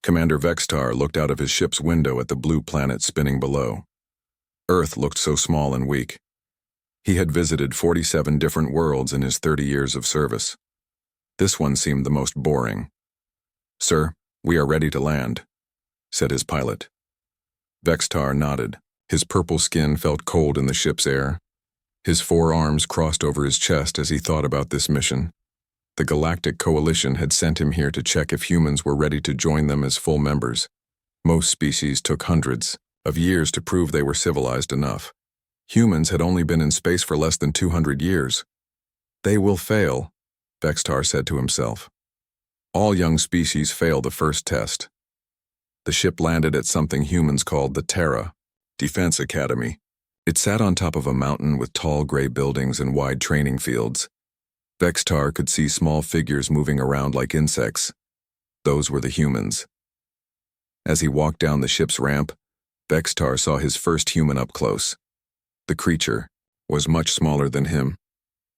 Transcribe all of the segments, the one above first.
Commander Vextar looked out of his ship's window at the blue planet spinning below. Earth looked so small and weak. He had visited 47 different worlds in his 30 years of service. This one seemed the most boring. "Sir, we are ready to land," said his pilot. Vextar nodded. His purple skin felt cold in the ship's air. His forearms crossed over his chest as he thought about this mission. The Galactic Coalition had sent him here to check if humans were ready to join them as full members. Most species took hundreds of years to prove they were civilized enough. Humans had only been in space for less than 200 years. "They will fail," Vextar said to himself. "All young species fail the first test." The ship landed at something humans called the Terra Defense Academy. It sat on top of a mountain with tall gray buildings and wide training fields. Vextar could see small figures moving around like insects. Those were the humans. As he walked down the ship's ramp, Vextar saw his first human up close. The creature was much smaller than him.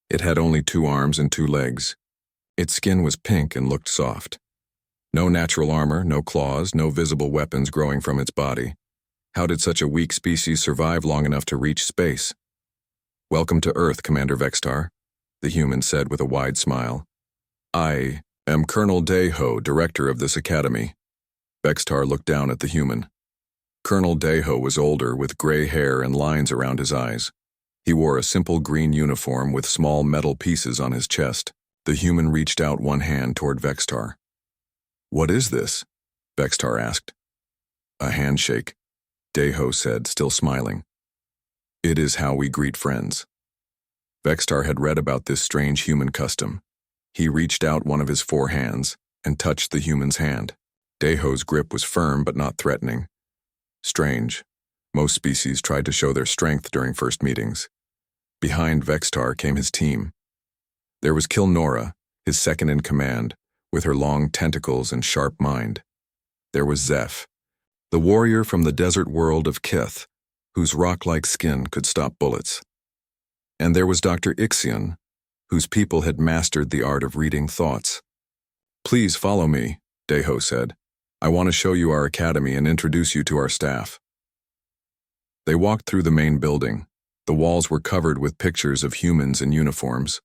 It had only 2 arms and 2 legs. Its skin was pink and looked soft. No natural armor, no claws, no visible weapons growing from its body. How did such a weak species survive long enough to reach space? "Welcome to Earth, Commander Vextar," the human said with a wide smile. "I am Colonel Deho, director of this academy." Vextar looked down at the human. Colonel Deho was older, with gray hair and lines around his eyes. He wore a simple green uniform with small metal pieces on his chest. The human reached out one hand toward Vextar. "What is this?" Vextar asked. "A handshake," Deho said, still smiling. "It is how we greet friends." Vextar had read about this strange human custom. He reached out one of his 4 hands and touched the human's hand. Deho's grip was firm but not threatening. Strange. Most species tried to show their strength during first meetings. Behind Vextar came his team. There was Kilnora, his second in command, with her long tentacles and sharp mind. There was Zeph, the warrior from the desert world of Kith, whose rock-like skin could stop bullets. And there was Dr. Ixion, whose people had mastered the art of reading thoughts. "Please follow me," Deho said. "I want to show you our academy and introduce you to our staff." They walked through the main building. The walls were covered with pictures of humans in uniforms.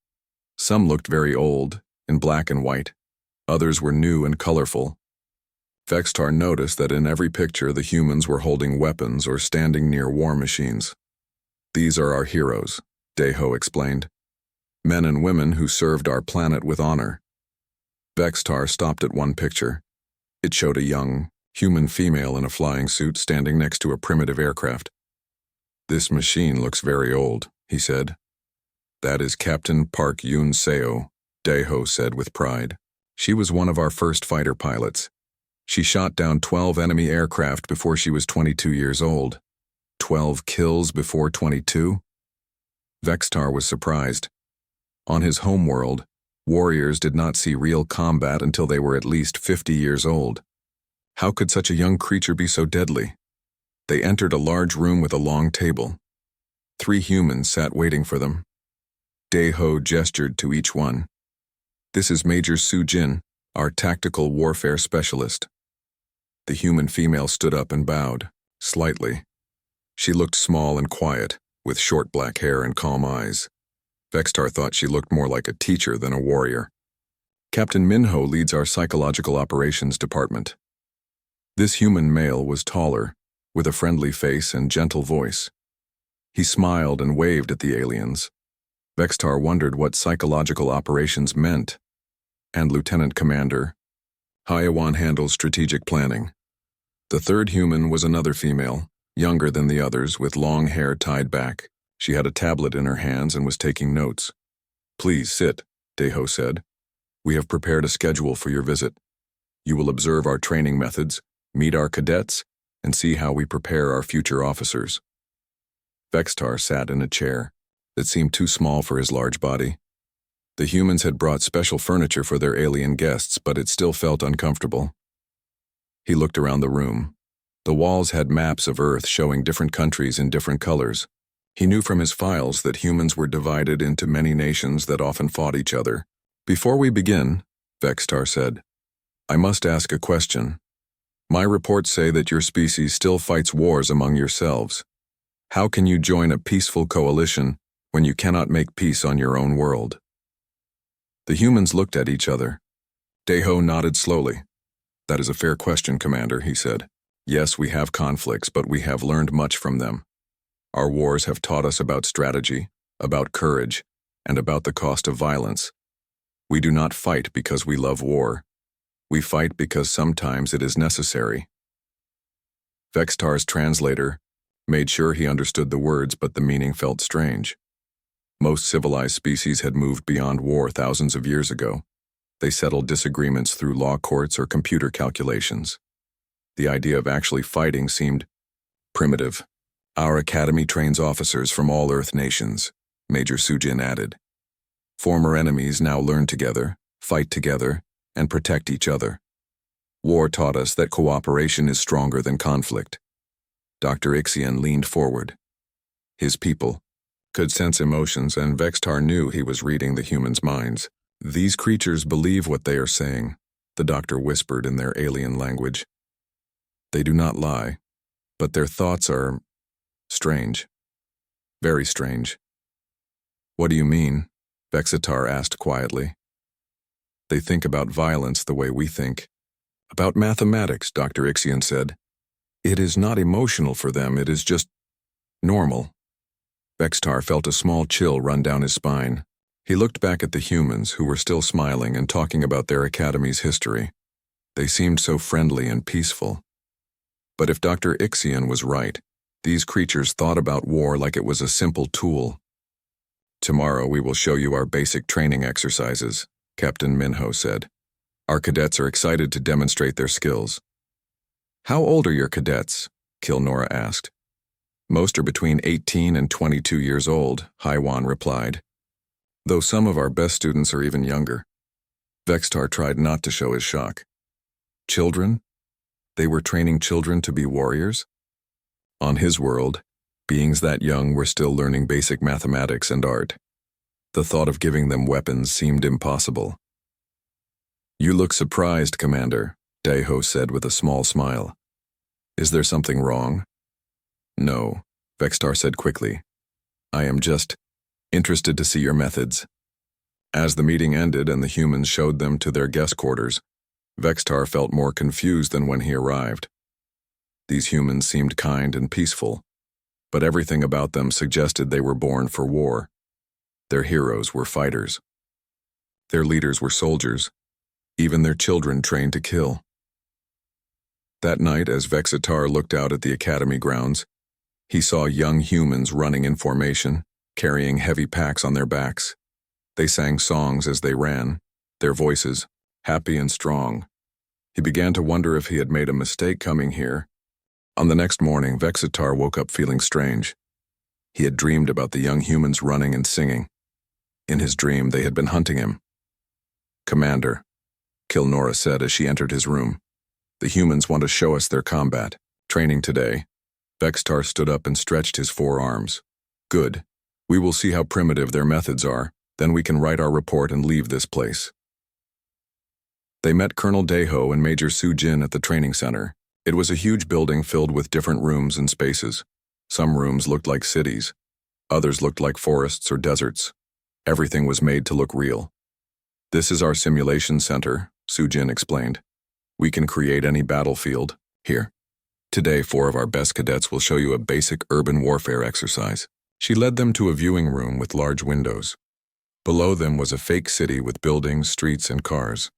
Some looked very old, in black and white. Others were new and colorful. Vextar noticed that in every picture the humans were holding weapons or standing near war machines. "These are our heroes," Deho explained. "Men and women who served our planet with honor." Vextar stopped at one picture. It showed a young, human female in a flying suit standing next to a primitive aircraft. "This machine looks very old," he said. "That is Captain Park Yoon Seo," Deho said with pride. "She was one of our first fighter pilots. She shot down 12 enemy aircraft before she was 22 years old. 12 kills before 22? Vextar was surprised. On his homeworld, warriors did not see real combat until they were at least 50 years old. How could such a young creature be so deadly? They entered a large room with a long table. 3 humans sat waiting for them. Deho gestured to each one. "This is Major Sujin, our tactical warfare specialist." The human female stood up and bowed, slightly. She looked small and quiet, with short black hair and calm eyes. Vextar thought she looked more like a teacher than a warrior. "Captain Minho leads our psychological operations department." This human male was taller, with a friendly face and gentle voice. He smiled and waved at the aliens. Vextar wondered what psychological operations meant. "And Lieutenant Commander, Hyawan handles strategic planning." The 3rd human was another female, younger than the others, with long hair tied back. She had a tablet in her hands and was taking notes. "Please sit," Deho said. "We have prepared a schedule for your visit. You will observe our training methods, meet our cadets, and see how we prepare our future officers." Vextar sat in a chair that seemed too small for his large body. The humans had brought special furniture for their alien guests, but it still felt uncomfortable. He looked around the room. The walls had maps of Earth showing different countries in different colors. He knew from his files that humans were divided into many nations that often fought each other. "Before we begin," Vextar said, "I must ask a question. My reports say that your species still fights wars among yourselves. How can you join a peaceful coalition when you cannot make peace on your own world? The humans looked at each other. Deho nodded slowly. That is a fair question, Commander, he said. Yes, we have conflicts, but we have learned much from them. Our wars have taught us about strategy, about courage, and about the cost of violence. We do not fight because we love war. We fight because sometimes it is necessary. Vextar's translator made sure he understood the words, but the meaning felt strange. Most civilized species had moved beyond war thousands of years ago. They settled disagreements through law courts or computer calculations. The idea of actually fighting seemed primitive. Our academy trains officers from all Earth nations, Major Sujin added. Former enemies now learn together, fight together, and protect each other. War taught us that cooperation is stronger than conflict. Dr. Ixion leaned forward. His people could sense emotions, and Vextar knew he was reading the humans' minds. These creatures believe what they are saying, the doctor whispered in their alien language. They do not lie, but their thoughts are strange. Very strange. What do you mean? Vexitar asked quietly. They think about violence the way we think. About mathematics, Dr. Ixion said. It is not emotional for them, it is just normal. Vextar felt a small chill run down his spine. He looked back at the humans, who were still smiling and talking about their academy's history. They seemed so friendly and peaceful. But if Dr. Ixion was right, these creatures thought about war like it was a simple tool. Tomorrow we will show you our basic training exercises, Captain Minho said. Our cadets are excited to demonstrate their skills. How old are your cadets? Kilnora asked. Most are between 18 and 22 years old, Haiwan replied. Though some of our best students are even younger. Vextar tried not to show his shock. Children? They were training children to be warriors? On his world, beings that young were still learning basic mathematics and art. The thought of giving them weapons seemed impossible. You look surprised, Commander, Deho said with a small smile. Is there something wrong? No, Vextar said quickly. I am just interested to see your methods. As the meeting ended and the humans showed them to their guest quarters, Vextar felt more confused than when he arrived. These humans seemed kind and peaceful, but everything about them suggested they were born for war. Their heroes were fighters. Their leaders were soldiers, even their children trained to kill. That night, as Vexitar looked out at the academy grounds, he saw young humans running in formation, carrying heavy packs on their backs. They sang songs as they ran, their voices happy and strong. He began to wonder if he had made a mistake coming here. On the next morning, Vexitar woke up feeling strange. He had dreamed about the young humans running and singing. In his dream, they had been hunting him. Commander, Kilnora said as she entered his room. The humans want to show us their combat training today. Vextar stood up and stretched his forearms. Good. We will see how primitive their methods are, then we can write our report and leave this place. They met Colonel Deho and Major Sujin at the training center. It was a huge building filled with different rooms and spaces. Some rooms looked like cities. Others looked like forests or deserts. Everything was made to look real. This is our simulation center, Sujin explained. We can create any battlefield. Here. Today, 4 of our best cadets will show you a basic urban warfare exercise. She led them to a viewing room with large windows. Below them was a fake city with buildings, streets, and cars.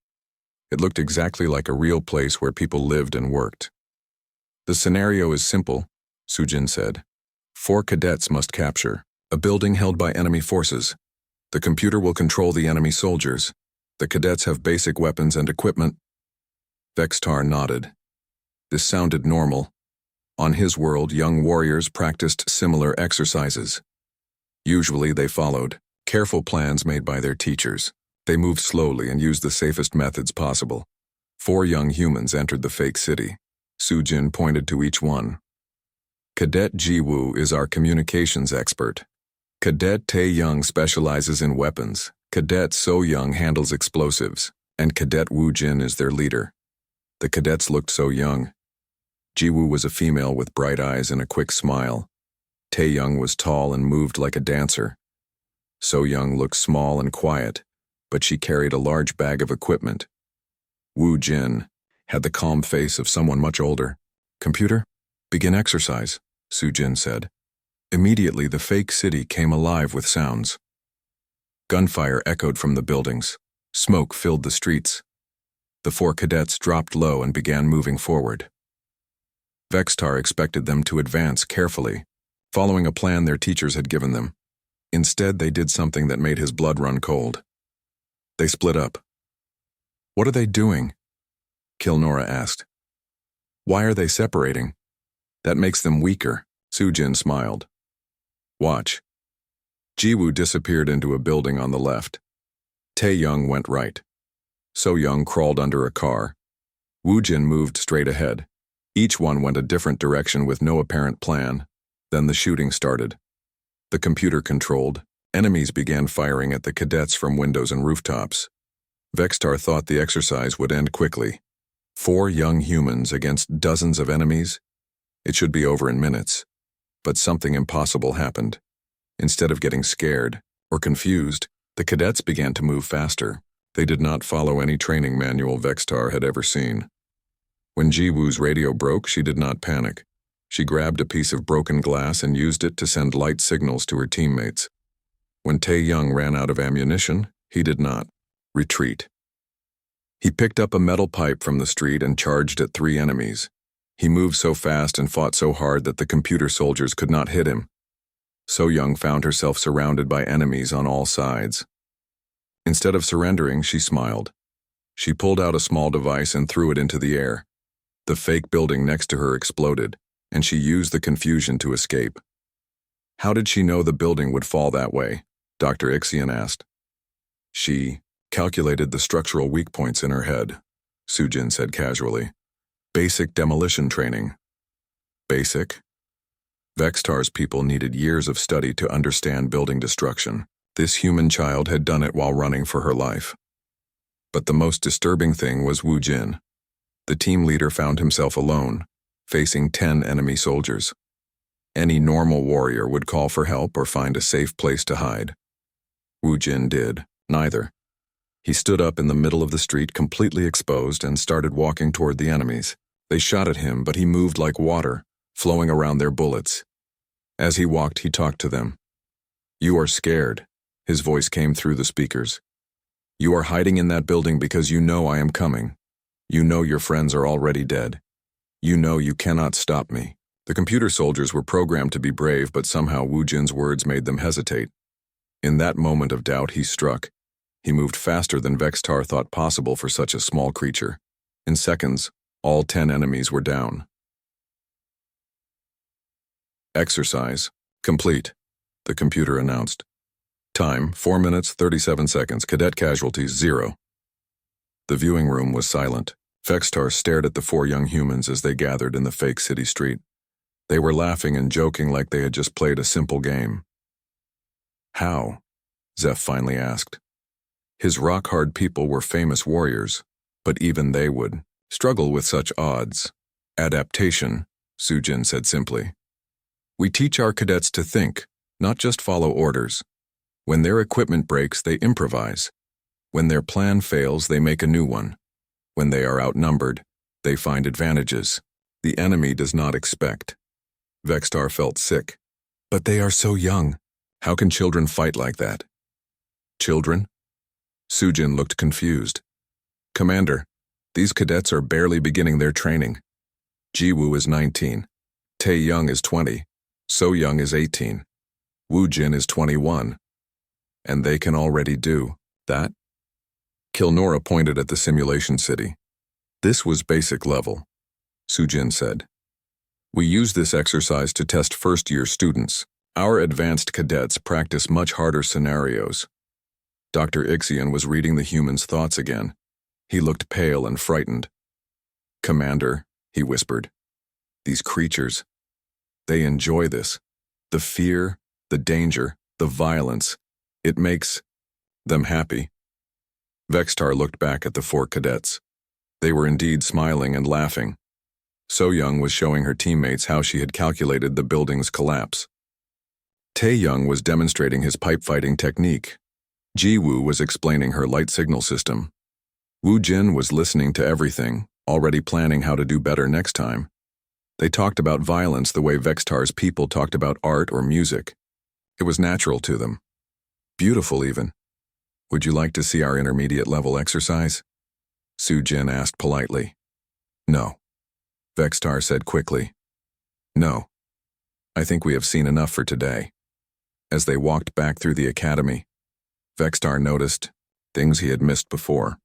It looked exactly like a real place where people lived and worked. The scenario is simple, Sujin said. 4 cadets must capture a building held by enemy forces. The computer will control the enemy soldiers. The cadets have basic weapons and equipment. Vextar nodded. This sounded normal. On his world, young warriors practiced similar exercises. Usually they followed careful plans made by their teachers. They moved slowly and used the safest methods possible. 4 young humans entered the fake city. Sujin pointed to each one. Cadet Jiwoo is our communications expert. Cadet Tae-young specializes in weapons. Cadet So-young handles explosives. And Cadet Woo-jin is their leader. The cadets looked so young, Jiwoo was a female with bright eyes and a quick smile. Taeyoung was tall and moved like a dancer. So-young looked small and quiet, but she carried a large bag of equipment. Woo-jin had the calm face of someone much older. "Computer, begin exercise," Soo-jin said. Immediately, the fake city came alive with sounds. Gunfire echoed from the buildings. Smoke filled the streets. The 4 cadets dropped low and began moving forward. Vextar expected them to advance carefully, following a plan their teachers had given them. Instead, they did something that made his blood run cold. They split up. "What are they doing?" Kilnora asked. "Why are they separating?" "That makes them weaker," Soo-jin smiled. "Watch." Jiwoo disappeared into a building on the left. Taeyoung went right. So-young crawled under a car. Woo-jin moved straight ahead. Each one went a different direction with no apparent plan. Then the shooting started. The computer controlled. Enemies began firing at the cadets from windows and rooftops. Vextar thought the exercise would end quickly. 4 young humans against dozens of enemies? It should be over in minutes. But something impossible happened. Instead of getting scared or confused, the cadets began to move faster. They did not follow any training manual Vextar had ever seen. When Jiwoo's radio broke, she did not panic. She grabbed a piece of broken glass and used it to send light signals to her teammates. When Taeyoung ran out of ammunition, he did not retreat. He picked up a metal pipe from the street and charged at 3 enemies. He moved so fast and fought so hard that the computer soldiers could not hit him. So-young found herself surrounded by enemies on all sides. Instead of surrendering, she smiled. She pulled out a small device and threw it into the air. The fake building next to her exploded, and she used the confusion to escape. "How did she know the building would fall that way?" Dr. Ixion asked. "She calculated the structural weak points in her head," Soo-jin said casually. "Basic demolition training." Basic? Vextar's people needed years of study to understand building destruction. This human child had done it while running for her life. But the most disturbing thing was Woo-jin. The team leader found himself alone, facing 10 enemy soldiers. Any normal warrior would call for help or find a safe place to hide. Woo-jin did neither. He stood up in the middle of the street completely exposed and started walking toward the enemies. They shot at him, but he moved like water, flowing around their bullets. As he walked, he talked to them. "You are scared," his voice came through the speakers. "You are hiding in that building because you know I am coming. You know your friends are already dead. You know you cannot stop me." The computer soldiers were programmed to be brave, but somehow Woo-jin's words made them hesitate. In that moment of doubt, he struck. He moved faster than Vextar thought possible for such a small creature. In seconds, all 10 enemies were down. "Exercise complete," the computer announced. "Time, 4 minutes, 37 seconds. Cadet casualties, 0. The viewing room was silent. Vextar stared at the 4 young humans as they gathered in the fake city street. They were laughing and joking like they had just played a simple game. "How?" Zeph finally asked. His rock-hard people were famous warriors, but even they would struggle with such odds. "Adaptation," Soo-jin said simply. "We teach our cadets to think, not just follow orders. When their equipment breaks, they improvise. When their plan fails, they make a new one. When they are outnumbered, they find advantages. The enemy does not expect." Vextar felt sick. "But they are so young. How can children fight like that?" "Children?" Soo-jin looked confused. "Commander, these cadets are barely beginning their training. Jiwoo is 19. Taeyoung is 20. So-young is 18. Woo-jin is 21. And they can already do that?" Kilnora pointed at the simulation city. "This was basic level," Soo-jin said. "We use this exercise to test first-year students. Our advanced cadets practice much harder scenarios." Dr. Ixion was reading the humans' thoughts again. He looked pale and frightened. "Commander," he whispered, "these creatures, they enjoy this. The fear, the danger, the violence. It makes them happy." Vextar looked back at the 4 cadets. They were indeed smiling and laughing. So-young was showing her teammates how she had calculated the building's collapse. Tae-young was demonstrating his pipe-fighting technique. Ji-woo was explaining her light signal system. Woo-jin was listening to everything, already planning how to do better next time. They talked about violence the way Vextar's people talked about art or music. It was natural to them. Beautiful, even. Would you like to see our intermediate level exercise? Soo-jin asked politely. No. Vextar said quickly. No. I think we have seen enough for today. As they walked back through the academy, Vextar noticed things he had missed before.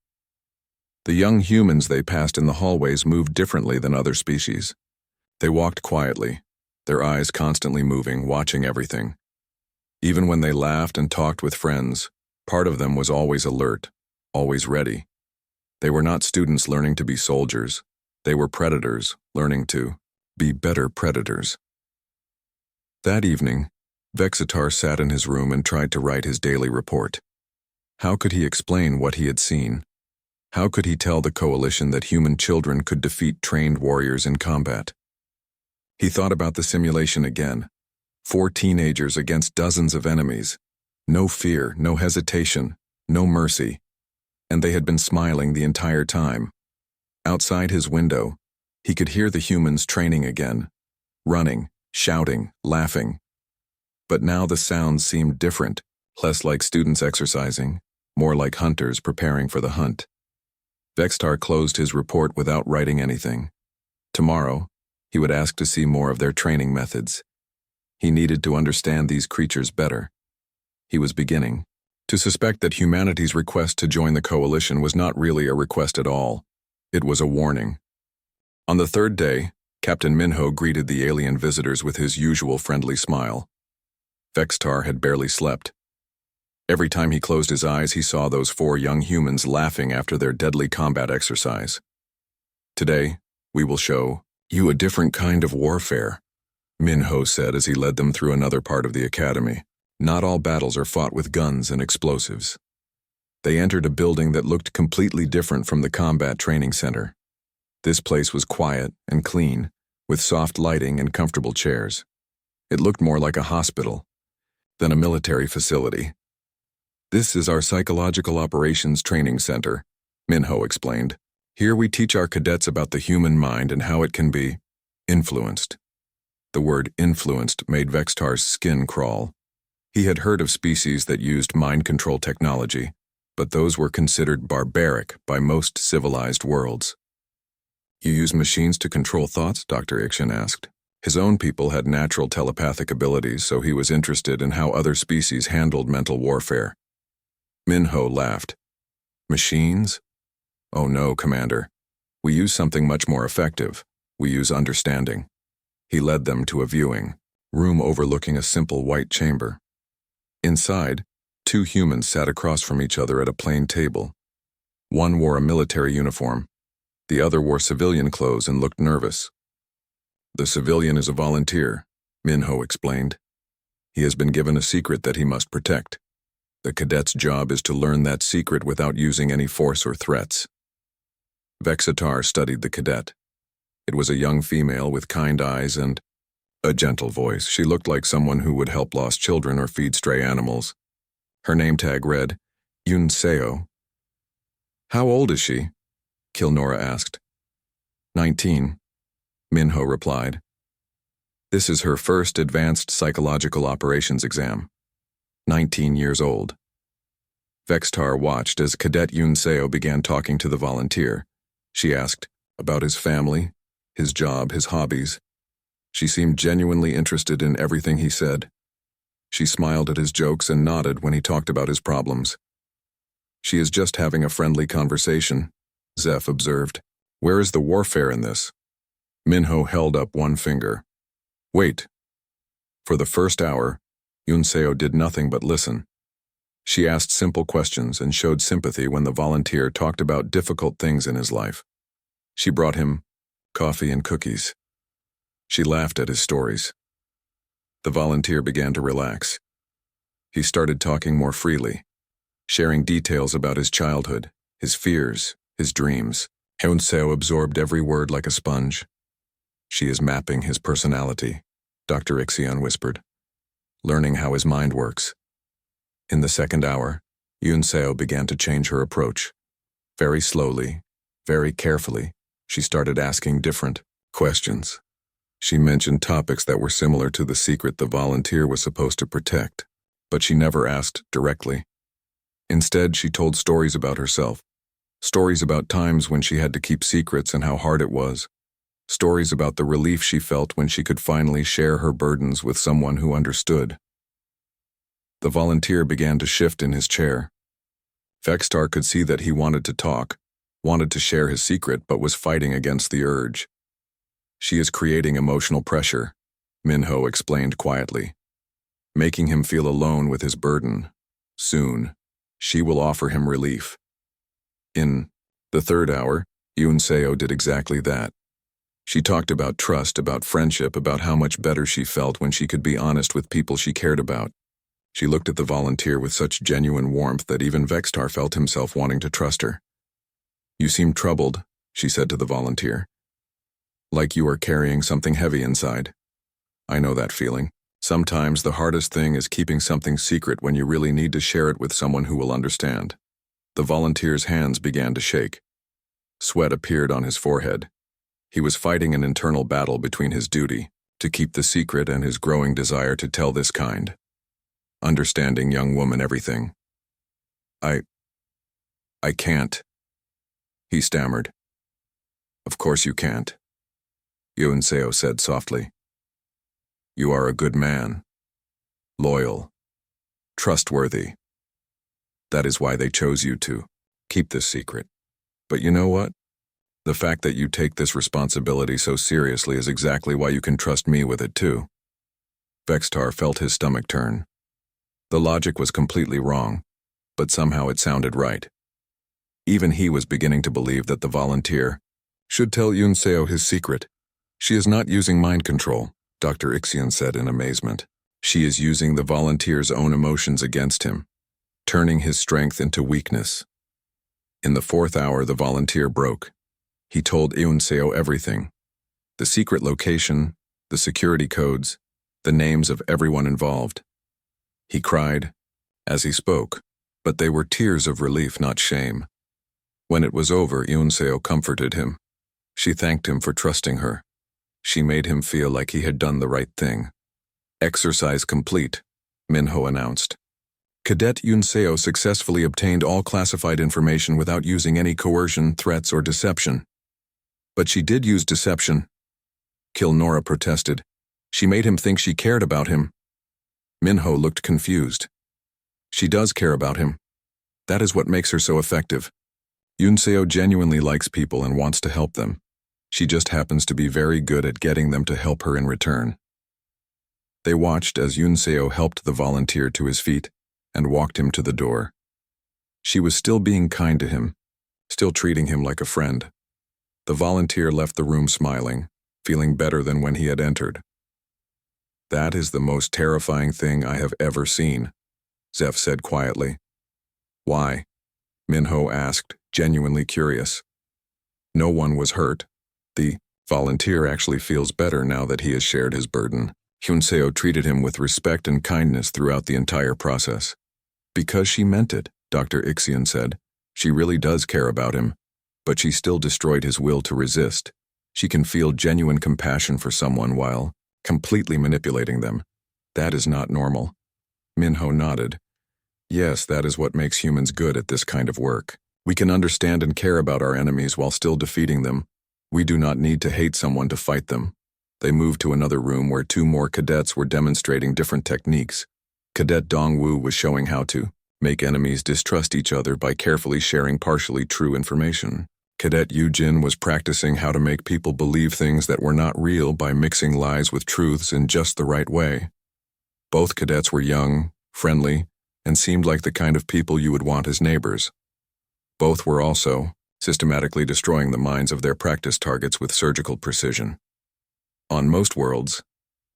The young humans they passed in the hallways moved differently than other species. They walked quietly, their eyes constantly moving, watching everything. Even when they laughed and talked with friends, part of them was always alert, always ready. They were not students learning to be soldiers. They were predators learning to be better predators. That evening, Vexitar sat in his room and tried to write his daily report. How could he explain what he had seen? How could he tell the coalition that human children could defeat trained warriors in combat? He thought about the simulation again. 4 teenagers against dozens of enemies. No fear, no hesitation, no mercy. And they had been smiling the entire time. Outside his window, he could hear the humans training again, running, shouting, laughing. But now the sounds seemed different, less like students exercising, more like hunters preparing for the hunt. Vextar closed his report without writing anything. Tomorrow, he would ask to see more of their training methods. He needed to understand these creatures better. He was beginning to suspect that humanity's request to join the coalition was not really a request at all. It was a warning. On the 3rd day, Captain Minho greeted the alien visitors with his usual friendly smile. Vextar had barely slept. Every time he closed his eyes, he saw those 4 young humans laughing after their deadly combat exercise. Today, we will show you a different kind of warfare, Minho said as he led them through another part of the academy. Not all battles are fought with guns and explosives. They entered a building that looked completely different from the combat training center. This place was quiet and clean, with soft lighting and comfortable chairs. It looked more like a hospital than a military facility. This is our Psychological Operations Training Center, Minho explained. Here we teach our cadets about the human mind and how it can be influenced. The word influenced made Vextar's skin crawl. He had heard of species that used mind control technology, but those were considered barbaric by most civilized worlds. You use machines to control thoughts? Dr. Ikshin asked. His own people had natural telepathic abilities, so he was interested in how other species handled mental warfare. Minho laughed. Machines? Oh no, Commander. We use something much more effective. We use understanding. He led them to a viewing room overlooking a simple white chamber. Inside, 2 humans sat across from each other at a plain table. One wore a military uniform. The other wore civilian clothes and looked nervous. The civilian is a volunteer, Minho explained. He has been given a secret that he must protect. The cadet's job is to learn that secret without using any force or threats. Vexitar studied the cadet. It was a young female with kind eyes and a gentle voice. She looked like someone who would help lost children or feed stray animals. Her name tag read, Yoon Seo. How old is she? Kilnora asked. 19, Minho replied. This is her first advanced psychological operations exam. 19 years old. Vextar watched as Cadet Yoon Seo began talking to the volunteer. She asked about his family, his job, his hobbies. She seemed genuinely interested in everything he said. She smiled at his jokes and nodded when he talked about his problems. She is just having a friendly conversation, Zeph observed. Where is the warfare in this? Minho held up one finger. Wait. For the first hour, Yoon Seo did nothing but listen. She asked simple questions and showed sympathy when the volunteer talked about difficult things in his life. She brought him coffee and cookies. She laughed at his stories. The volunteer began to relax. He started talking more freely, sharing details about his childhood, his fears, his dreams. Yoon Seo absorbed every word like a sponge. She is mapping his personality, Dr. Ixion whispered, learning how his mind works. In the second hour, Yunseo began to change her approach. Very slowly, very carefully, she started asking different questions. She mentioned topics that were similar to the secret the volunteer was supposed to protect, but she never asked directly. Instead, she told stories about herself, stories about times when she had to keep secrets and how hard it was, stories about the relief she felt when she could finally share her burdens with someone who understood. The volunteer began to shift in his chair. Vextar could see that he wanted to talk, wanted to share his secret, but was fighting against the urge. She is creating emotional pressure, Minho explained quietly, making him feel alone with his burden. Soon, she will offer him relief. In the third hour, Yunseo did exactly that. She talked about trust, about friendship, about how much better she felt when she could be honest with people she cared about. She looked at the volunteer with such genuine warmth that even Vextar felt himself wanting to trust her. "You seem troubled," she said to the volunteer. "Like you are carrying something heavy inside." "I know that feeling. Sometimes the hardest thing is keeping something secret when you really need to share it with someone who will understand." The volunteer's hands began to shake. Sweat appeared on his forehead. He was fighting an internal battle between his duty to keep the secret and his growing desire to tell this kind, understanding young woman everything. I can't," he stammered. "Of course you can't," Yunseo said softly. "You are a good man, loyal, trustworthy. That is why they chose you to keep this secret. But you know what? The fact that you take this responsibility so seriously is exactly why you can trust me with it too." Vextar felt his stomach turn. The logic was completely wrong, but somehow it sounded right. Even he was beginning to believe that the volunteer should tell Yunseo his secret. "She is not using mind control," Dr. Ixion said in amazement. "She is using the volunteer's own emotions against him, turning his strength into weakness." In the fourth hour, the volunteer broke. He told Yunseo everything: the secret location, the security codes, the names of everyone involved. He cried as he spoke, but they were tears of relief, not shame. When it was over, Yunseo comforted him. She thanked him for trusting her. She made him feel like he had done the right thing. "Exercise complete," Minho announced. Cadet Yunseo successfully obtained all classified information without using any coercion, threats, or deception. "But she did use deception," Kilnora protested. "She made him think she cared about him." Minho looked confused. "She does care about him. That is what makes her so effective. Yunseo genuinely likes people and wants to help them. She just happens to be very good at getting them to help her in return." They watched as Yunseo helped the volunteer to his feet and walked him to the door. She was still being kind to him, still treating him like a friend. The volunteer left the room smiling, feeling better than when he had entered. "That is the most terrifying thing I have ever seen," Zeph said quietly. "Why?" Minho asked, genuinely curious. "No one was hurt. The volunteer actually feels better now that he has shared his burden." Yunseo treated him with respect and kindness throughout the entire process. "Because she meant it," Dr. Ixion said. "She really does care about him, but she still destroyed his will to resist. She can feel genuine compassion for someone while completely manipulating them. That is not normal." Minho nodded. "Yes, that is what makes humans good at this kind of work. We can understand and care about our enemies while still defeating them. We do not need to hate someone to fight them." They moved to another room where two more cadets were demonstrating different techniques. Cadet Dongwu was showing how to make enemies distrust each other by carefully sharing partially true information. Cadet Yujin was practicing how to make people believe things that were not real by mixing lies with truths in just the right way. Both cadets were young, friendly, and seemed like the kind of people you would want as neighbors. Both were also systematically destroying the minds of their practice targets with surgical precision. "On most worlds,"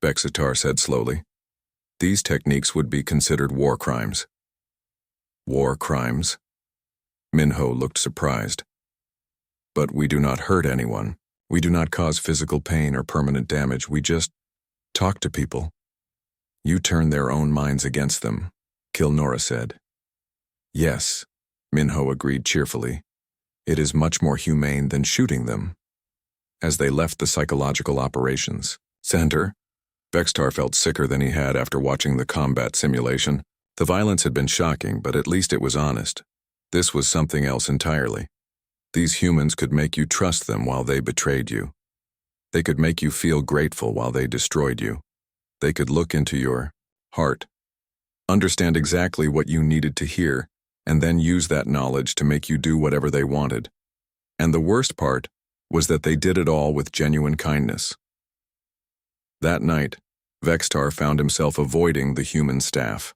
Bexitar said slowly, "these techniques would be considered war crimes." "War crimes?" Minho looked surprised. "But we do not hurt anyone. We do not cause physical pain or permanent damage, we just talk to people. You turn their own minds against them, Kilnora said. Yes, Minho agreed cheerfully. It is much more humane than shooting them. As they left the psychological operations center, Vextar felt sicker than he had after watching the combat simulation. The violence had been shocking, but at least it was honest. This was something else entirely. These humans could make you trust them while they betrayed you. They could make you feel grateful while they destroyed you. They could look into your heart, understand exactly what you needed to hear, and then use that knowledge to make you do whatever they wanted. And the worst part was that they did it all with genuine kindness. That night, Vextar found himself avoiding the human staff.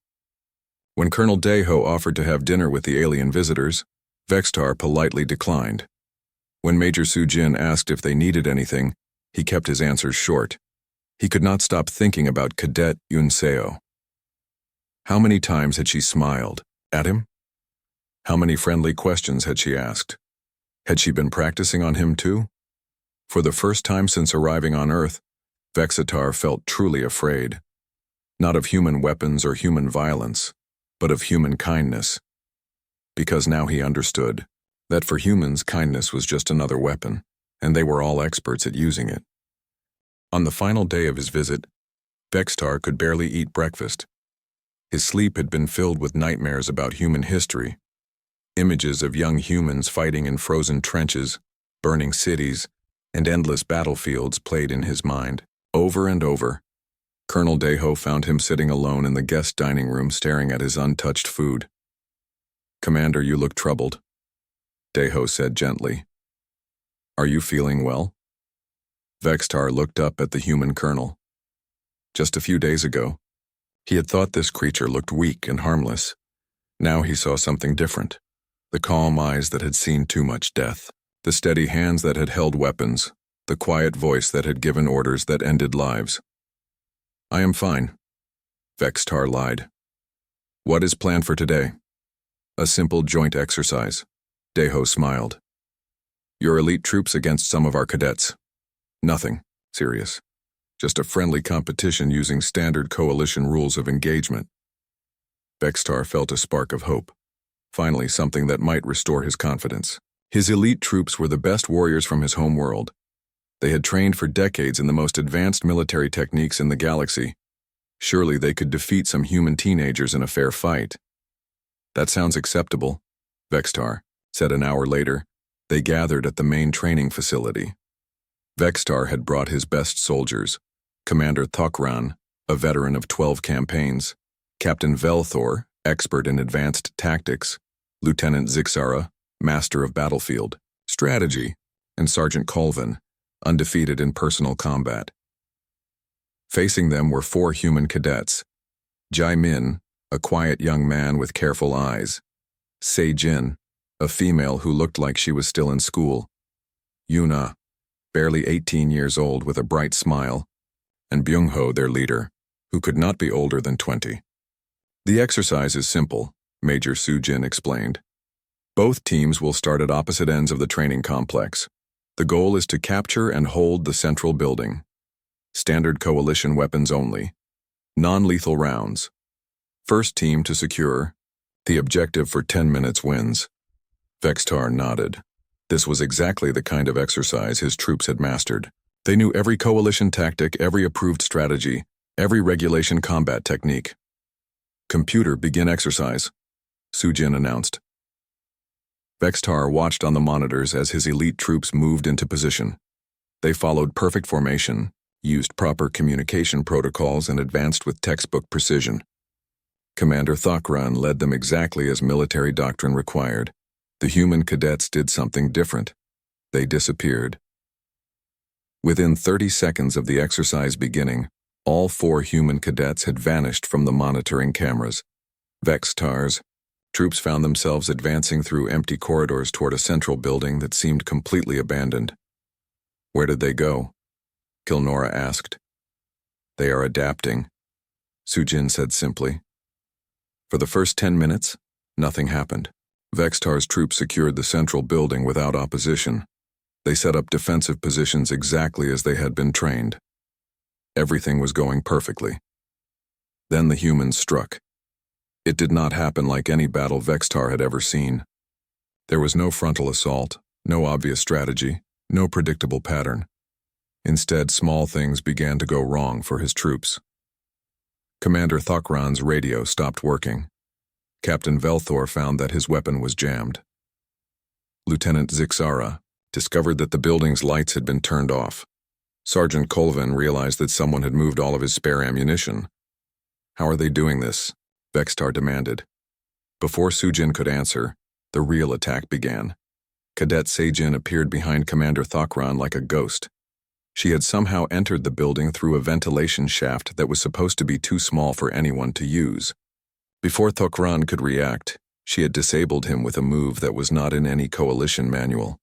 When Colonel Deho offered to have dinner with the alien visitors, Vextar politely declined. When Major Sujin asked if they needed anything, he kept his answers short. He could not stop thinking about Cadet Yunseo. How many times had she smiled at him? How many friendly questions had she asked? Had she been practicing on him too? For the first time since arriving on Earth, Vexitar felt truly afraid. Not of human weapons or human violence, but of human kindness. Because now he understood that for humans, kindness was just another weapon, and they were all experts at using it. On the final day of his visit, Vextar could barely eat breakfast. His sleep had been filled with nightmares about human history. Images of young humans fighting in frozen trenches, burning cities, and endless battlefields played in his mind. Over and over, Colonel Deho found him sitting alone in the guest dining room staring at his untouched food. "Commander, you look troubled," Deho said gently. "Are you feeling well?" Vextar looked up at the human colonel. Just a few days ago, he had thought this creature looked weak and harmless. Now he saw something different. The calm eyes that had seen too much death, the steady hands that had held weapons, the quiet voice that had given orders that ended lives. "I am fine," Vextar lied. "What is planned for today?" "A simple joint exercise," Deho smiled. "Your elite troops against some of our cadets. Nothing serious. Just a friendly competition using standard coalition rules of engagement." Vextar felt a spark of hope. Finally, something that might restore his confidence. His elite troops were the best warriors from his home world. They had trained for decades in the most advanced military techniques in the galaxy. Surely they could defeat some human teenagers in a fair fight. "That sounds acceptable," Vextar said an hour later. They gathered at the main training facility. Vextar had brought his best soldiers: Commander Thokran, a veteran of 12 campaigns; Captain Velthor, expert in advanced tactics; Lieutenant Zixara, master of battlefield strategy; and Sergeant Colvin, undefeated in personal combat. Facing them were 4 human cadets: Jai Min, a quiet young man with careful eyes; Sei Jin, a female who looked like she was still in school; Yuna, barely 18 years old with a bright smile; and Byung-ho, their leader, who could not be older than 20. "The exercise is simple," Major Sujin explained. "Both teams will start at opposite ends of the training complex. The goal is to capture and hold the central building. Standard coalition weapons only. Non-lethal rounds. First team to secure the objective for 10 minutes wins." Vextar nodded. This was exactly the kind of exercise his troops had mastered. They knew every coalition tactic, every approved strategy, every regulation combat technique. "Computer, begin exercise," Sujin announced. Vextar watched on the monitors as his elite troops moved into position. They followed perfect formation, used proper communication protocols, and advanced with textbook precision. Commander Thokran led them exactly as military doctrine required. The human cadets did something different. They disappeared. Within 30 seconds of the exercise beginning, all 4 human cadets had vanished from the monitoring cameras. Vextar's troops found themselves advancing through empty corridors toward a central building that seemed completely abandoned. "Where did they go?" Kilnora asked. "They are adapting," Sujin said simply. For the first 10 minutes, nothing happened. Vextar's troops secured the central building without opposition. They set up defensive positions exactly as they had been trained. Everything was going perfectly. Then the humans struck. It did not happen like any battle Vextar had ever seen. There was no frontal assault, no obvious strategy, no predictable pattern. Instead, small things began to go wrong for his troops. Commander Thokran's radio stopped working. Captain Velthor found that his weapon was jammed. Lieutenant Zixara discovered that the building's lights had been turned off. Sergeant Colvin realized that someone had moved all of his spare ammunition. "How are they doing this?" Vextar demanded. Before Sujin could answer, the real attack began. Cadet Seijin appeared behind Commander Thokran like a ghost. She had somehow entered the building through a ventilation shaft that was supposed to be too small for anyone to use. Before Thokran could react, she had disabled him with a move that was not in any coalition manual.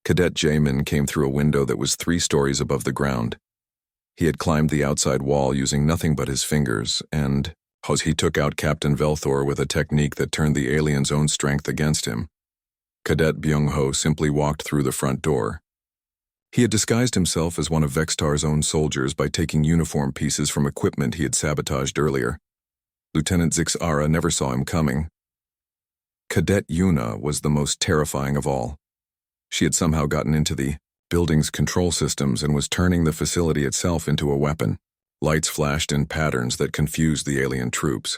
Cadet Jamin came through a window that was 3 stories above the ground. He had climbed the outside wall using nothing but his fingers, and he took out Captain Velthor with a technique that turned the alien's own strength against him. Cadet Byung-ho simply walked through the front door. He had disguised himself as one of Vextar's own soldiers by taking uniform pieces from equipment he had sabotaged earlier. Lieutenant Zixara never saw him coming. Cadet Yuna was the most terrifying of all. She had somehow gotten into the building's control systems and was turning the facility itself into a weapon. Lights flashed in patterns that confused the alien troops.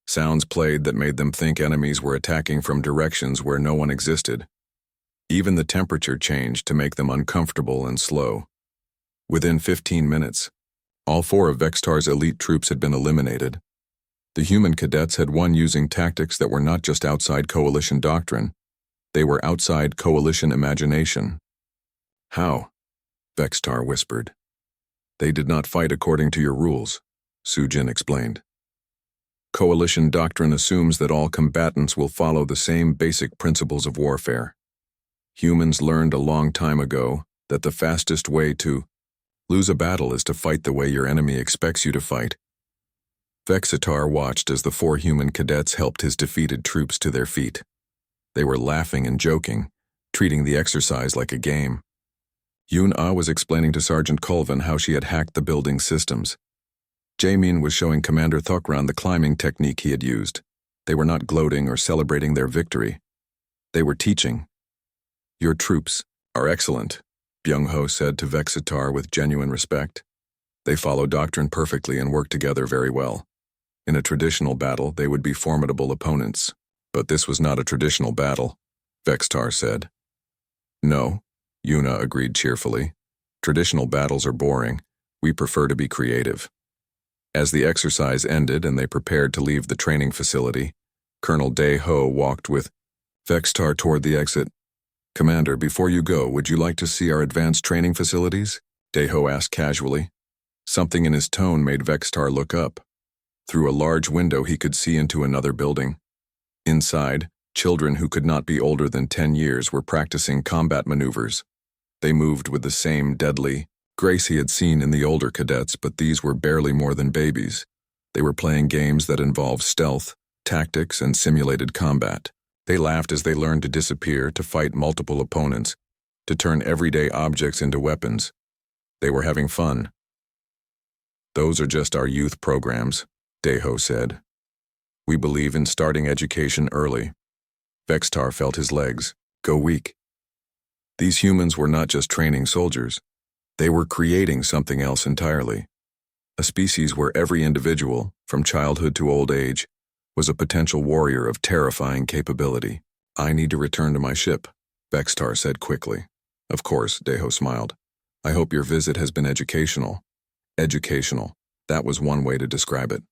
Sounds played that made them think enemies were attacking from directions where no one existed. Even the temperature changed to make them uncomfortable and slow. Within 15 minutes, all 4 of Vextar's elite troops had been eliminated. The human cadets had won using tactics that were not just outside coalition doctrine. They were outside coalition imagination. "How?" Vextar whispered. "They did not fight according to your rules," Sujin explained. "Coalition doctrine assumes that all combatants will follow the same basic principles of warfare. Humans learned a long time ago that the fastest way to lose a battle is to fight the way your enemy expects you to fight." Vexitar watched as the 4 human cadets helped his defeated troops to their feet. They were laughing and joking, treating the exercise like a game. Yun-Ah was explaining to Sergeant Colvin how she had hacked the building's systems. Jamin was showing Commander Thokran the climbing technique he had used. They were not gloating or celebrating their victory. They were teaching. "Your troops are excellent," Byung-ho said to Vexitar with genuine respect. "They follow doctrine perfectly and work together very well. In a traditional battle, they would be formidable opponents. But this was not a traditional battle," Vextar said. "No," Yuna agreed cheerfully. "Traditional battles are boring. We prefer to be creative." As the exercise ended and they prepared to leave the training facility, Colonel Dae-ho walked with Vextar toward the exit. "Commander, before you go, would you like to see our advanced training facilities?" Dae-ho asked casually. Something in his tone made Vextar look up. Through a large window he could see into another building. Inside, children who could not be older than 10 years were practicing combat maneuvers. They moved with the same deadly grace he had seen in the older cadets, but these were barely more than babies. They were playing games that involved stealth, tactics, and simulated combat. They laughed as they learned to disappear, to fight multiple opponents, to turn everyday objects into weapons. They were having fun. "Those are just our youth programs," Dae-ho said. "We believe in starting education early." Vextar felt his legs go weak. These humans were not just training soldiers. They were creating something else entirely. A species where every individual, from childhood to old age, was a potential warrior of terrifying capability. "I need to return to my ship," Vextar said quickly. "Of course," Dae-ho smiled. "I hope your visit has been educational." Educational. That was one way to describe it.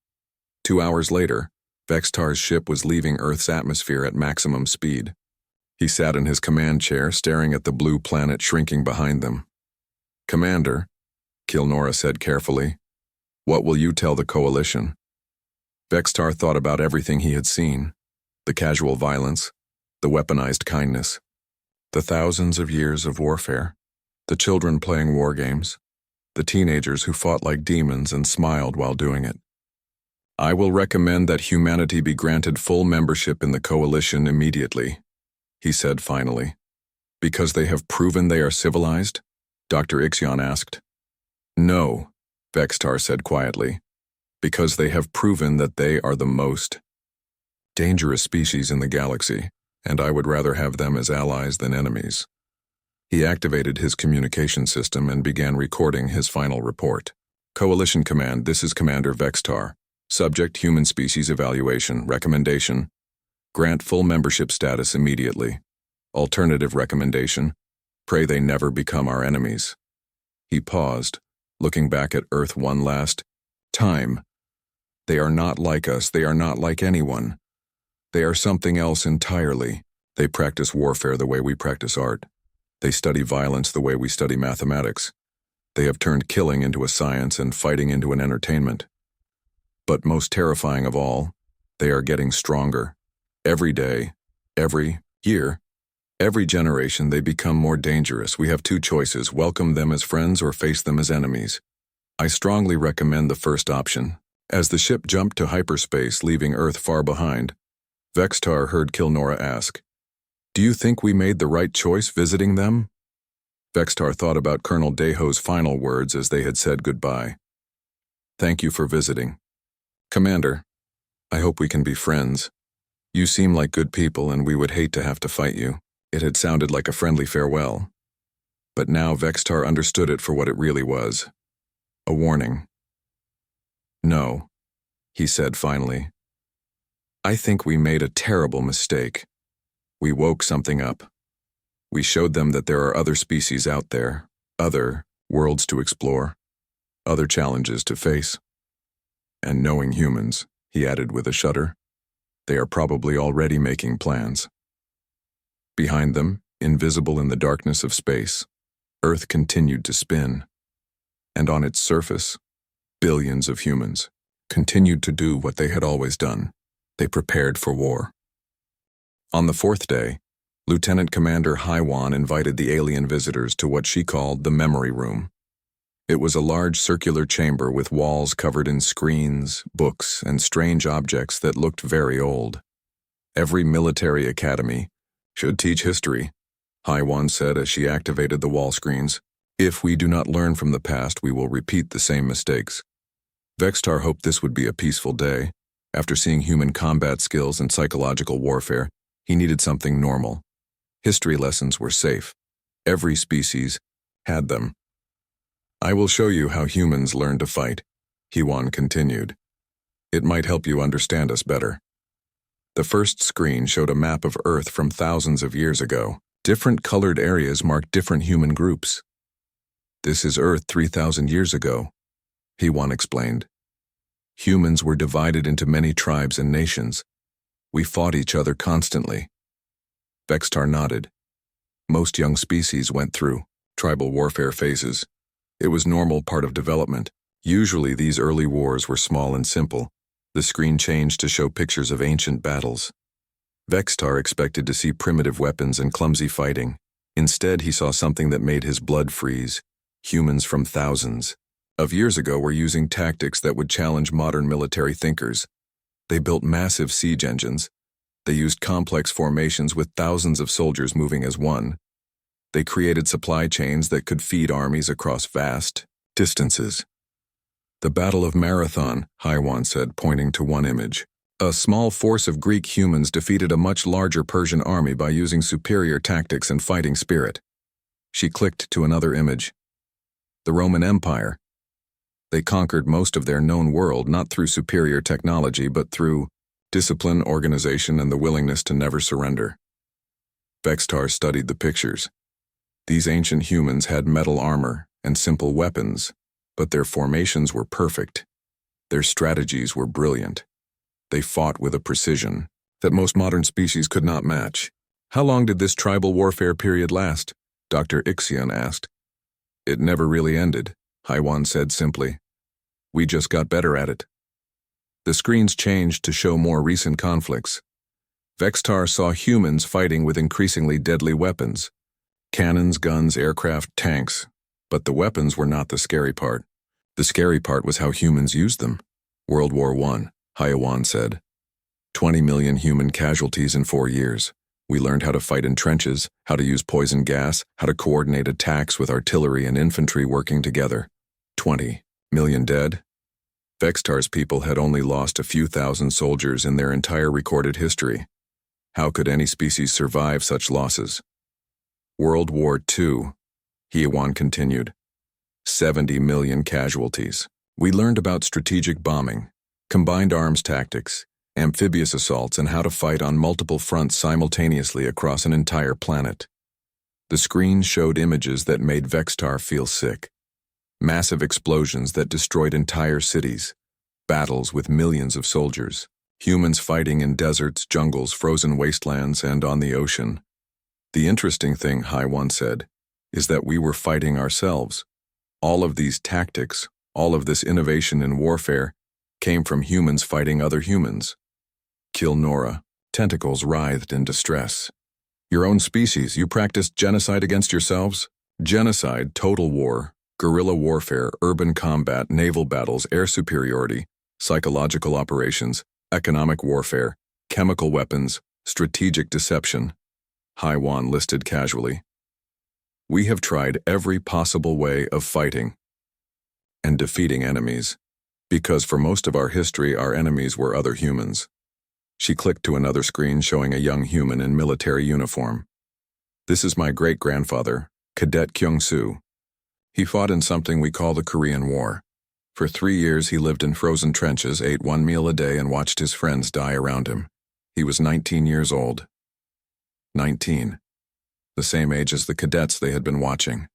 2 hours later, Vextar's ship was leaving Earth's atmosphere at maximum speed. He sat in his command chair, staring at the blue planet shrinking behind them. "Commander," Kilnora said carefully, "what will you tell the coalition?" Vextar thought about everything he had seen. The casual violence, the weaponized kindness, the thousands of years of warfare, the children playing war games, the teenagers who fought like demons and smiled while doing it. "I will recommend that humanity be granted full membership in the coalition immediately," he said finally. Because they have proven they are civilized? Dr. Ixion asked. No, Vextar said quietly. Because they have proven that they are the most dangerous species in the galaxy, and I would rather have them as allies than enemies. He activated his communication system and began recording his final report. Coalition Command, this is Commander Vextar. Subject, human species evaluation. Recommendation: grant full membership status immediately. Alternative recommendation: pray they never become our enemies. He paused, looking back at Earth one last time. They are not like us. They are not like anyone. They are something else entirely. They practice warfare the way we practice art. They study violence the way we study mathematics. They have turned killing into a science and fighting into an entertainment. But most terrifying of all, they are getting stronger. Every day, every year, every generation they become more dangerous. We have two choices: welcome them as friends or face them as enemies. I strongly recommend the first option. As the ship jumped to hyperspace, leaving Earth far behind, Vextar heard Kilnora ask, "Do you think we made the right choice visiting them?" Vextar thought about Colonel Deho's final words as they had said goodbye. "Thank you for visiting. Commander, I hope we can be friends. You seem like good people and we would hate to have to fight you." It had sounded like a friendly farewell. But now Vextar understood it for what it really was. A warning. "No," he said finally. "I think we made a terrible mistake. We woke something up. We showed them that there are other species out there, other worlds to explore, other challenges to face. And knowing humans," he added with a shudder, "they are probably already making plans." Behind them, invisible in the darkness of space, Earth continued to spin. And on its surface, billions of humans continued to do what they had always done. They prepared for war. On the fourth day, Lieutenant Commander Haiwan invited the alien visitors to what she called the memory room. It was a large circular chamber with walls covered in screens, books, and strange objects that looked very old. Every military academy should teach history, Haiwan said as she activated the wall screens. If we do not learn from the past, we will repeat the same mistakes. Vextar hoped this would be a peaceful day. After seeing human combat skills and psychological warfare, he needed something normal. History lessons were safe. Every species had them. "I will show you how humans learn to fight," Haiwan continued. "It might help you understand us better." The first screen showed a map of Earth from thousands of years ago. Different colored areas marked different human groups. "This is Earth 3,000 years ago," Haiwan explained. "Humans were divided into many tribes and nations. We fought each other constantly." Vextar nodded. Most young species went through tribal warfare phases. It was normal part of development. Usually these early wars were small and simple. The screen changed to show pictures of ancient battles. Vextar expected to see primitive weapons and clumsy fighting. Instead, he saw something that made his blood freeze. Humans from thousands of years ago were using tactics that would challenge modern military thinkers. They built massive siege engines. They used complex formations with thousands of soldiers moving as one. They created supply chains that could feed armies across vast distances. "The Battle of Marathon," Haiwan said, pointing to one image. "A small force of Greek humans defeated a much larger Persian army by using superior tactics and fighting spirit." She clicked to another image. "The Roman Empire. They conquered most of their known world not through superior technology but through discipline, organization, and the willingness to never surrender." Vextar studied the pictures. These ancient humans had metal armor and simple weapons, but their formations were perfect. Their strategies were brilliant. They fought with a precision that most modern species could not match. "How long did this tribal warfare period last?" Dr. Ixion asked. "It never really ended," Haiwan said simply. "We just got better at it." The screens changed to show more recent conflicts. Vextar saw humans fighting with increasingly deadly weapons. Cannons, guns, aircraft, tanks. But the weapons were not the scary part. The scary part was how humans used them. World War I, Haiwan said. 20 million human casualties in 4 years. We learned how to fight in trenches, how to use poison gas, how to coordinate attacks with artillery and infantry working together. 20 million dead? Vextar's people had only lost a few thousand soldiers in their entire recorded history. How could any species survive such losses? World War II, HFY continued. 70 million casualties. We learned about strategic bombing, combined arms tactics, amphibious assaults, and how to fight on multiple fronts simultaneously across an entire planet. The screen showed images that made Vextar feel sick. Massive explosions that destroyed entire cities, battles with millions of soldiers, humans fighting in deserts, jungles, frozen wastelands, and on the ocean. The interesting thing, HFY said, is that we were fighting ourselves. All of these tactics, all of this innovation in warfare, came from humans fighting other humans. Kill Nora. Tentacles writhed in distress. Your own species, you practiced genocide against yourselves? Genocide, total war, guerrilla warfare, urban combat, naval battles, air superiority, psychological operations, economic warfare, chemical weapons, strategic deception. HFY listed casually. We have tried every possible way of fighting and defeating enemies, because for most of our history our enemies were other humans. She clicked to another screen showing a young human in military uniform. This is my great-grandfather, Cadet Kyung-soo. He fought in something we call the Korean War. For 3 years he lived in frozen trenches, ate one meal a day, and watched his friends die around him. He was 19 years old. 19. The same age as the cadets they had been watching.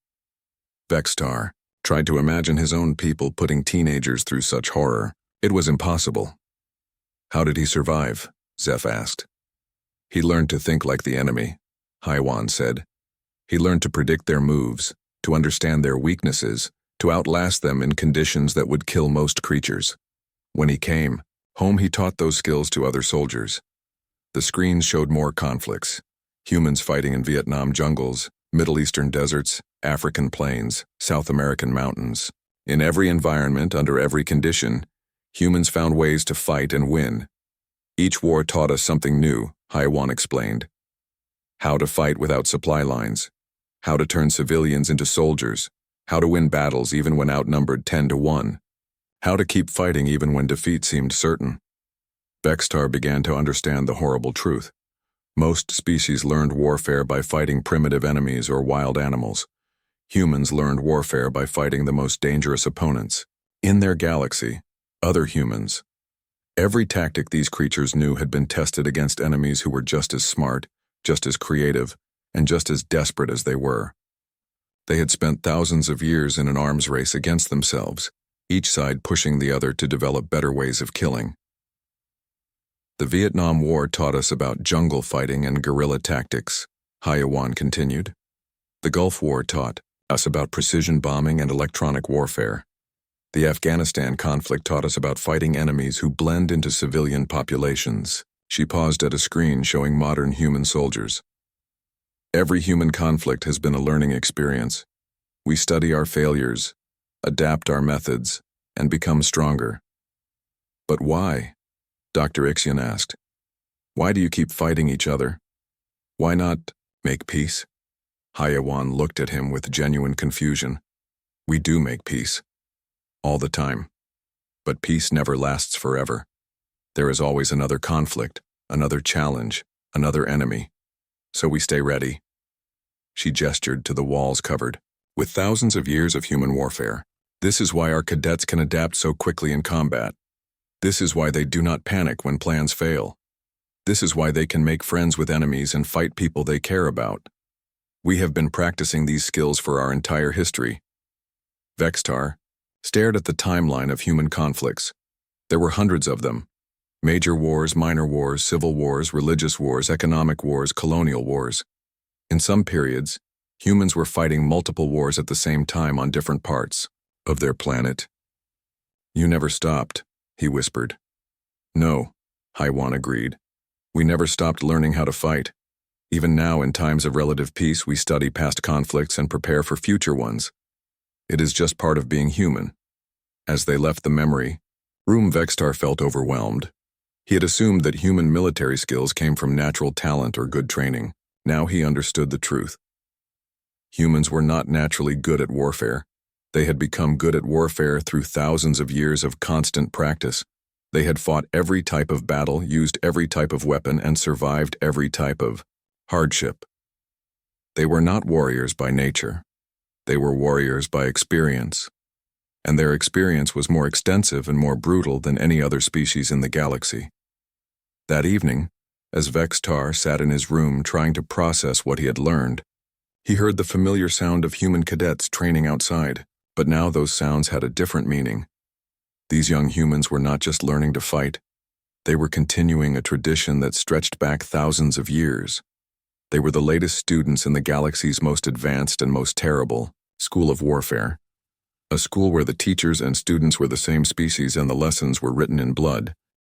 Vextar tried to imagine his own people putting teenagers through such horror. It was impossible. How did he survive? Zeph asked. He learned to think like the enemy, HFY said. He learned to predict their moves, to understand their weaknesses, to outlast them in conditions that would kill most creatures. When he came home, he taught those skills to other soldiers. The screens showed more conflicts. Humans fighting in Vietnam jungles, Middle Eastern deserts, African plains, South American mountains. In every environment, under every condition, humans found ways to fight and win. Each war taught us something new, HFY explained. How to fight without supply lines. How to turn civilians into soldiers. How to win battles even when outnumbered 10-1. How to keep fighting even when defeat seemed certain. Vextar began to understand the horrible truth. Most species learned warfare by fighting primitive enemies or wild animals. Humans learned warfare by fighting the most dangerous opponents. In their galaxy, other humans. Every tactic these creatures knew had been tested against enemies who were just as smart, just as creative, and just as desperate as they were. They had spent thousands of years in an arms race against themselves, each side pushing the other to develop better ways of killing. The Vietnam War taught us about jungle fighting and guerrilla tactics, HFY continued. The Gulf War taught us about precision bombing and electronic warfare. The Afghanistan conflict taught us about fighting enemies who blend into civilian populations. She paused at a screen showing modern human soldiers. Every human conflict has been a learning experience. We study our failures, adapt our methods, and become stronger. But why? Dr. Ixion asked. Why do you keep fighting each other? Why not make peace? HFY looked at him with genuine confusion. We do make peace. All the time. But peace never lasts forever. There is always another conflict, another challenge, another enemy. So we stay ready. She gestured to the walls covered with thousands of years of human warfare. This is why our cadets can adapt so quickly in combat. This is why they do not panic when plans fail. This is why they can make friends with enemies and fight people they care about. We have been practicing these skills for our entire history. Vextar stared at the timeline of human conflicts. There were hundreds of them. Major wars, minor wars, civil wars, religious wars, economic wars, colonial wars. In some periods, humans were fighting multiple wars at the same time on different parts of their planet. You never stopped, he whispered. No, HFY agreed. We never stopped learning how to fight. Even now, in times of relative peace, we study past conflicts and prepare for future ones. It is just part of being human. As they left the memory room, Vextar felt overwhelmed. He had assumed that human military skills came from natural talent or good training. Now he understood the truth. Humans were not naturally good at warfare. They had become good at warfare through thousands of years of constant practice. They had fought every type of battle, used every type of weapon, and survived every type of hardship. They were not warriors by nature. They were warriors by experience. And their experience was more extensive and more brutal than any other species in the galaxy. That evening, as Vex-Tar sat in his room trying to process what he had learned, he heard the familiar sound of human cadets training outside, but now those sounds had a different meaning. These young humans were not just learning to fight. They were continuing a tradition that stretched back thousands of years. They were the latest students in the galaxy's most advanced and most terrible school of warfare. A school where the teachers and students were the same species and the lessons were written in blood.